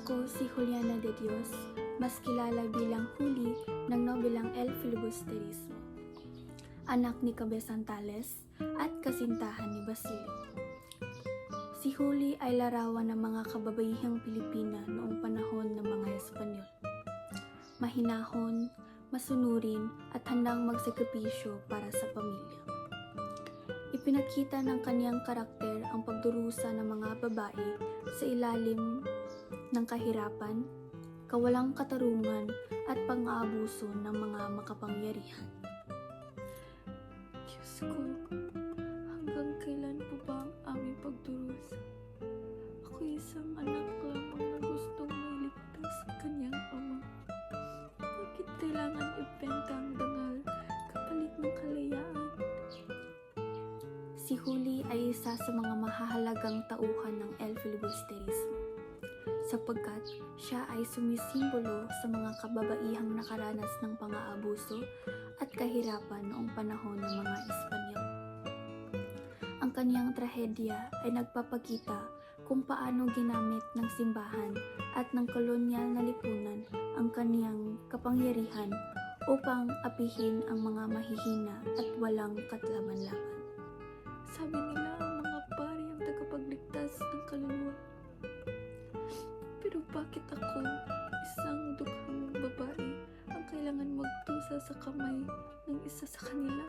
Ako si Juliana de Dios, mas kilala bilang Juli ng nobelang El Filibusterismo. Anak ni Cabezang Tales at kasintahan ni Basilio. Si Juli ay larawan ng mga kababaihang Pilipina noong panahon ng mga Espanyol. Mahinahon, masunurin at handang magsakripisyo para sa pamilya. Ipinakita ng kaniyang karakter ang pagdurusa ng mga babae sa ilalim ng kahirapan, kawalang katarungan at pang-aabuso ng mga makapangyarihan. Diyos ko, hanggang kailan po ba ang aming pagdurusa? Ako isang anak lamang na gustong mailigtas sa kanyang ama. Bakit kailangan ibenta ang dangal kapalit ng kalayaan? Si Juli ay isa sa mga mahahalagang tauhan ng El Filibusterismo, sapagkat siya ay sumisimbolo sa mga kababaihang nakaranas ng pang-aabuso at kahirapan noong panahon ng mga Espanyol. Ang kaniyang trahedya ay nagpapakita kung paano ginamit ng simbahan at ng kolonyal na lipunan ang kaniyang kapangyarihan upang apihin ang mga mahihina at walang katlaban-laban. Sabi nila ang mga pari ang tagapagligtas ng kaluluwa. Pero bakit ako, isang dukhang babae, ang kailangan magdusa sa kamay ng isa sa kanila?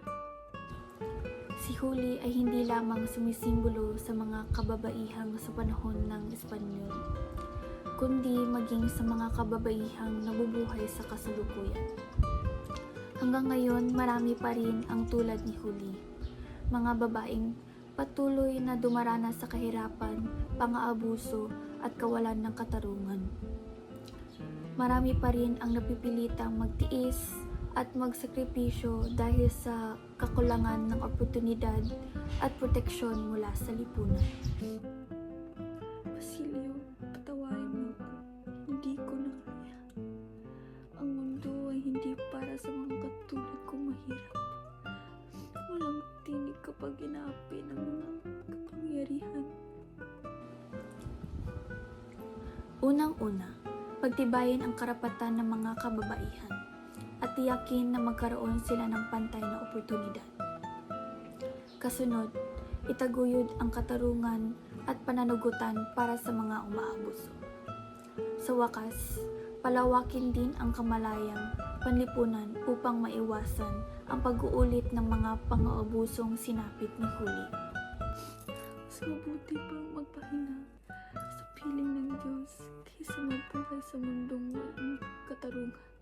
Si Juli ay hindi lamang sumisimbolo sa mga kababaihang sa panahon ng Espanyol, kundi maging sa mga kababaihang nabubuhay sa kasalukuyan. Hanggang ngayon, marami pa rin ang tulad ni Juli, mga babaeng patuloy na dumaranas sa kahirapan, pang-aabuso at kawalan ng katarungan. Marami pa rin ang napipilitang magtiis at magsakripisyo dahil sa kakulangan ng oportunidad at proteksyon mula sa lipunan. Basilio, patawarin mo ako. Hindi ko na kaya. Ang mundo ay hindi para sa mga katulad kong mahirap. Walang tinig kapag inaapi ng mga kapangyarihan. Unang-una, pagtibayin ang karapatan ng mga kababaihan at tiyakin na magkaroon sila ng pantay na oportunidad. Kasunod, itaguyod ang katarungan at pananagutan para sa mga umaabuso. Sa wakas, palawakin din ang kamalayang panlipunan upang maiwasan ang pag-uulit ng mga pang-aabusong sinapit ni Juli. Mas mabuti pang magpahinga sa piling ng Diyos kaysa mabuhay sa mundong walang katarungan.